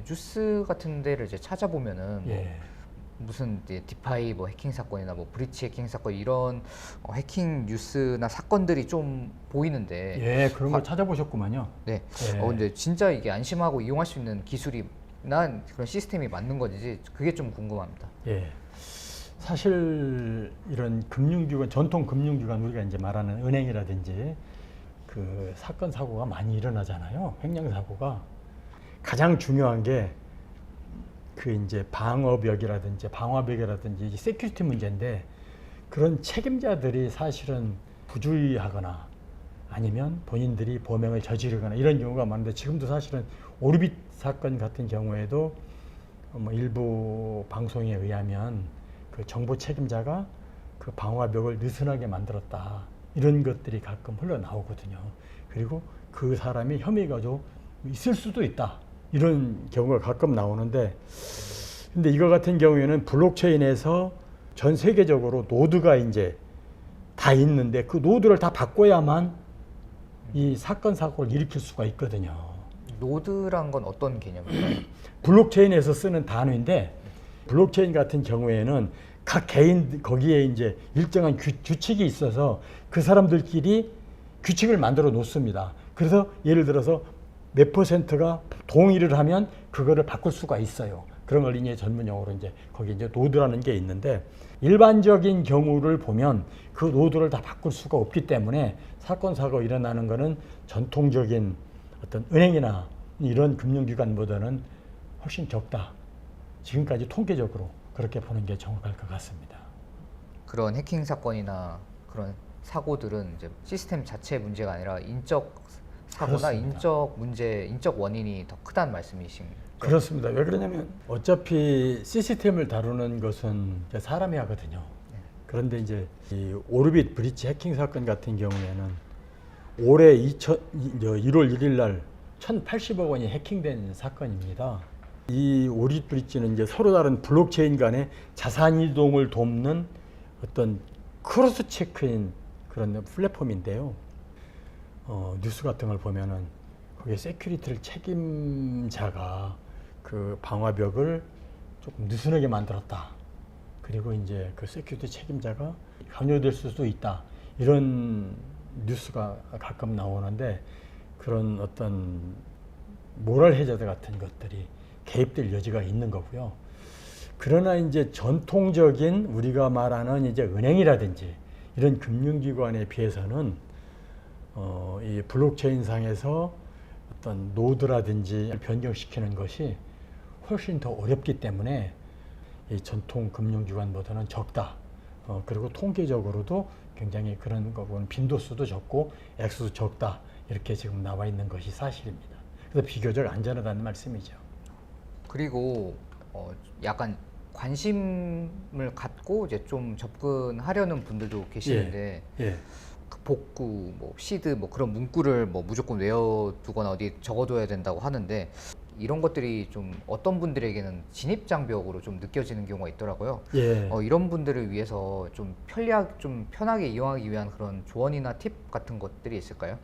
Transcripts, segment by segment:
뉴스 같은 데를 이제 찾아보면은 뭐 예. 무슨 이제 디파이 뭐 해킹 사건이나 뭐 브리치 해킹 사건 이런 해킹 뉴스나 사건들이 좀 보이는데 예, 그런 거 찾아보셨구만요. 네. 예. 근데 진짜 이게 안심하고 이용할 수 있는 기술이 난 그런 시스템이 맞는 건지 그게 좀 궁금합니다. 예. 사실 이런 금융기관, 전통 금융기관 우리가 이제 말하는 은행이라든지 그 사건 사고가 많이 일어나잖아요. 횡령 사고가 가장 중요한 게 그 이제 방어벽이라든지 방화벽이라든지 이제 세큐리티 문제인데 그런 책임자들이 사실은 부주의하거나 아니면 본인들이 범행을 저지르거나 이런 경우가 많은데 지금도 사실은 오르빗 사건 같은 경우에도 뭐 일부 방송에 의하면 그 정보 책임자가 그 방화벽을 느슨하게 만들었다 이런 것들이 가끔 흘러나오거든요. 그리고 그 사람이 혐의가 좀 있을 수도 있다 이런 경우가 가끔 나오는데 근데 이거 같은 경우에는 블록체인에서 전 세계적으로 노드가 이제 다 있는데 그 노드를 다 바꿔야만 이 사건 사고를 일으킬 수가 있거든요. 노드란 건 어떤 개념일까요? 블록체인에서 쓰는 단어인데 블록체인 같은 경우에는 각 개인 거기에 이제 일정한 규칙이 있어서 그 사람들끼리 규칙을 만들어 놓습니다. 그래서 예를 들어서 몇 퍼센트가 동의를 하면 그거를 바꿀 수가 있어요. 그런 걸 이제 전문 용어로 이제 거기 이제 노드라는 게 있는데 일반적인 경우를 보면 그 노드를 다 바꿀 수가 없기 때문에 사건 사고 일어나는 거는 전통적인 어떤 은행이나 이런 금융기관보다는 훨씬 적다. 지금까지 통계적으로 그렇게 보는 게 정확할 것 같습니다. 그런 해킹 사건이나 그런 사고들은 이제 시스템 자체의 문제가 아니라 인적 사고나 그렇습니다. 인적 문제, 인적 원인이 더 크다는 말씀이신가요? 그렇습니다. 왜 그러냐면 어차피 시스템을 다루는 것은 사람이 하거든요. 그런데 이제 이 오르빗 브리치 해킹 사건 같은 경우에는 올해 1월 1일 날 1,080억 원이 해킹된 사건입니다. 이 오르빗 브리치는 이제 서로 다른 블록체인 간의 자산 이동을 돕는 어떤 크로스 체크인 그런 플랫폼인데요. 뉴스 같은 걸 보면은 거기에 세큐리티를 책임자가 그 방화벽을 조금 느슨하게 만들었다. 그리고 이제 그 세큐리티 책임자가 강요될 수도 있다. 이런 뉴스가 가끔 나오는데 그런 어떤 모럴 해저드 같은 것들이 개입될 여지가 있는 거고요. 그러나 이제 전통적인 우리가 말하는 이제 은행이라든지 이런 금융기관에 비해서는 이 블록체인 상에서 어떤 노드라든지 변경시키는 것이 훨씬 더 어렵기 때문에 이 전통 금융기관보다는 적다. 그리고 통계적으로도 굉장히 그런 거 보면 빈도수도 적고 액수도 적다. 이렇게 지금 나와 있는 것이 사실입니다. 그래서 비교적 안전하다는 말씀이죠. 그리고 약간 관심을 갖고 이제 좀 접근하려는 분들도 계시는데 예. 그 복구, 뭐 시드, 뭐 그런 문구를 뭐 무조건 외워두거나 어디 적어둬야 된다고 하는데 이런 것들이 좀 어떤 분들에게는 진입 장벽으로 좀 느껴지는 경우가 있더라고요. 예. 이런 분들을 위해서 좀 편하게 이용하기 위한 그런 조언이나 팁 같은 것들이 있을까요?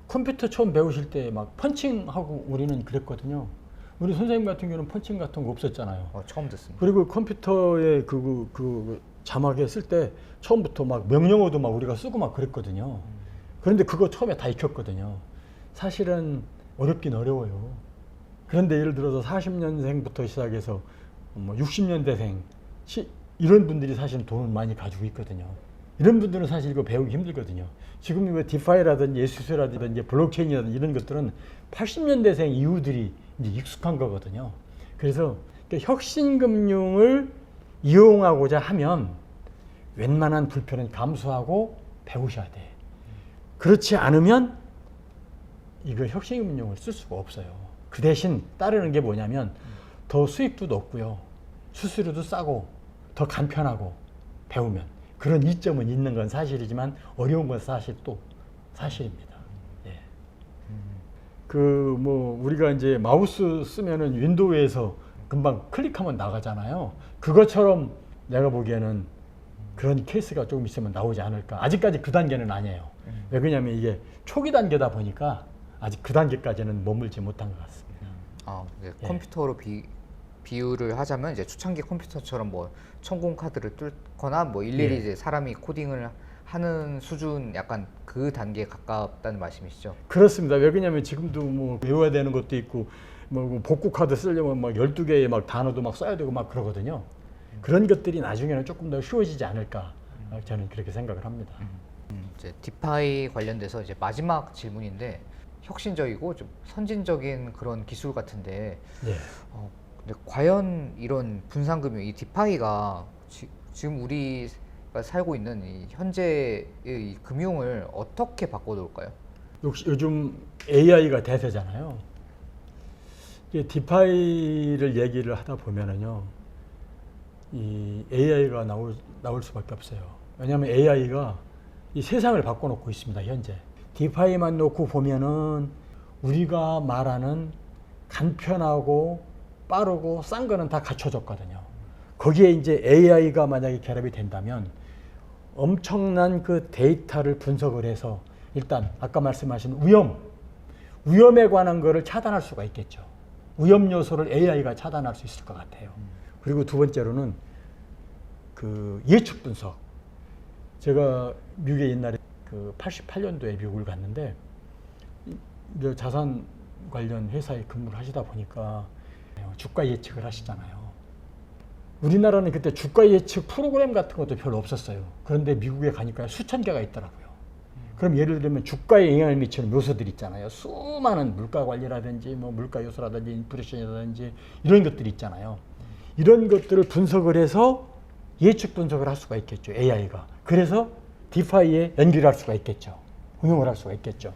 컴퓨터 처음 배우실 때 막 펀칭하고 우리는 그랬거든요. 우리 선생님 같은 경우는 펀칭 같은 거 없었잖아요. 처음 듣습니다. 그리고 컴퓨터에 그 자막에 쓸 때 처음부터 막 명령어도 막 우리가 쓰고 막 그랬거든요. 그런데 그거 처음에 다 익혔거든요. 사실은 어렵긴 어려워요. 그런데 예를 들어서 40년생부터 시작해서 뭐 60년대생 이런 분들이 사실 돈을 많이 가지고 있거든요. 이런 분들은 사실 이거 배우기 힘들거든요. 지금 이거 디파이라든지 예수스라든지 블록체인이라든지 이런 것들은 80년대생 이후들이 이제 익숙한 거거든요. 그래서 혁신금융을 이용하고자 하면 웬만한 불편은 감수하고 배우셔야 돼. 그렇지 않으면 이거 혁신금융을 쓸 수가 없어요. 그 대신 따르는 게 뭐냐면 더 수익도 높고요. 수수료도 싸고 더 간편하고 배우면 그런 이점은 있는 건 사실이지만 어려운 건 사실 또 사실입니다. 예. 그 뭐 우리가 이제 마우스 쓰면은 윈도우에서 금방 클릭하면 나가잖아요. 그것처럼 내가 보기에는 그런 케이스가 조금 있으면 나오지 않을까. 아직까지 그 단계는 아니에요. 왜 그러냐면 이게 초기 단계다 보니까 아직 그 단계까지는 머물지 못한 것 같습니다. 네. 예. 컴퓨터로 비유를 하자면 이제 초창기 컴퓨터처럼 뭐 천공 카드를 뚫거나 뭐 일일이 예. 이제 사람이 코딩을 하는 수준 약간 그 단계에 가깝다는 말씀이시죠? 그렇습니다. 왜 그러냐면 지금도 뭐 외워야 되는 것도 있고 뭐 복구 카드 쓰려면 막 12개의 막 단어도 막 써야 되고 막 그러거든요. 그런 것들이 나중에는 조금 더 쉬워지지 않을까 저는 그렇게 생각을 합니다. 이제 디파이 관련돼서 이제 마지막 질문인데 혁신적이고 좀 선진적인 그런 기술 같은데 예. 근데 과연 이런 분산금융 이 디파이가 지금 우리가 살고 있는 이 현재의 이 금융을 어떻게 바꿔놓을까요? 역시 요즘 AI가 대세잖아요. 이게 디파이를 얘기를 하다 보면은요, 이 AI가 나올 수밖에 없어요. 왜냐하면 AI가 이 세상을 바꿔놓고 있습니다, 현재. 디파이만 놓고 보면은 우리가 말하는 간편하고 빠르고 싼 거는 다 갖춰졌거든요. 거기에 이제 AI가 만약에 결합이 된다면 엄청난 그 데이터를 분석을 해서 일단 아까 말씀하신 위험에 관한 거를 차단할 수가 있겠죠. 위험 요소를 AI가 차단할 수 있을 것 같아요. 그리고 두 번째로는 그 예측 분석. 제가 미국에 옛날에 그 88년도에 미국을 갔는데 이제 자산 관련 회사에 근무를 하시다 보니까 주가 예측을 하시잖아요. 우리나라는 그때 주가 예측 프로그램 같은 것도 별로 없었어요. 그런데 미국에 가니까 수천 개가 있더라고요. 그럼 예를 들면 주가에 영향을 미치는 묘소들 있잖아요. 수많은 물가 관리라든지 뭐 물가 요소라든지 인플레이션이라든지 이런 것들이 있잖아요. 이런 것들을 분석을 해서 예측 분석을 할 수가 있겠죠. AI가. 그래서 디파이에 연결할 수가 있겠죠. 응용을 할 수가 있겠죠.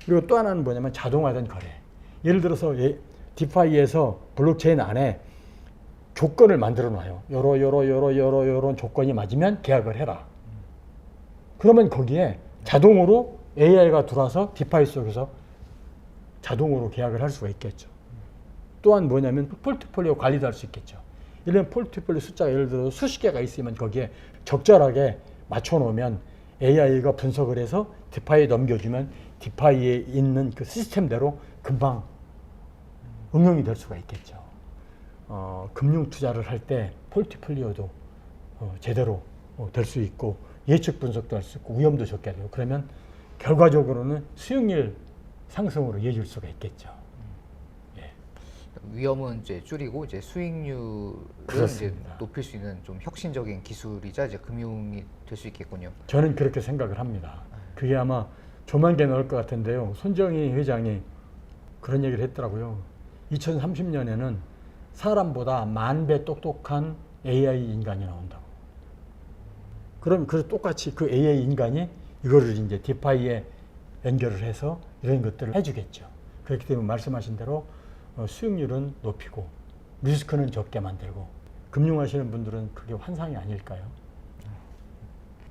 그리고 또 하나는 뭐냐면 자동화된 거래. 예를 들어서 디파이에서 블록체인 안에 조건을 만들어 놔요. 요런 조건이 맞으면 계약을 해라. 그러면 거기에 자동으로 AI가 들어와서 디파이 속에서 자동으로 계약을 할 수가 있겠죠. 또한 뭐냐면 포트폴리오 관리도 할 수 있겠죠. 이런 포트폴리오 숫자가 예를 들어 수십 개가 있으면 거기에 적절하게 맞춰 놓으면 AI가 분석을 해서 디파이에 넘겨주면 디파이에 있는 그 시스템대로 금방 응용이 될 수가 있겠죠. 금융 투자를 할 때 포트폴리오도 제대로 될 수 있고 예측 분석도 할 수 있고 위험도 적게 되고 그러면 결과적으로는 수익률 상승으로 이어질 수가 있겠죠. 예. 위험은 이제 줄이고 이제 수익률은 그렇습니다. 이제 높일 수 있는 좀 혁신적인 기술이자 이제 금융이 될 수 있겠군요. 저는 그렇게 생각을 합니다. 그게 아마 조만간 나올 것 같은데요. 손정희 회장이 그런 얘기를 했더라고요. 2030년에는 사람보다 10,000배 똑똑한 AI 인간이 나온다고. 그럼 그 똑같이 그 AI 인간이 이거를 이제 디파이에 연결을 해서 이런 것들을 해주겠죠. 그렇기 때문에 말씀하신 대로 수익률은 높이고 리스크는 적게 만들고 금융하시는 분들은 그게 환상이 아닐까요?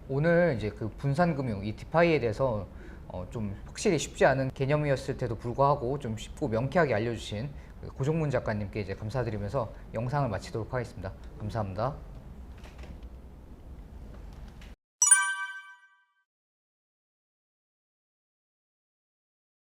오늘 이제 그 분산금융 이 디파이에 대해서 좀 확실히 쉽지 않은 개념이었을 때도 불구하고 좀 쉽고 명쾌하게 알려주신 고종문 작가님께 이제 감사드리면서 영상을 마치도록 하겠습니다. 감사합니다.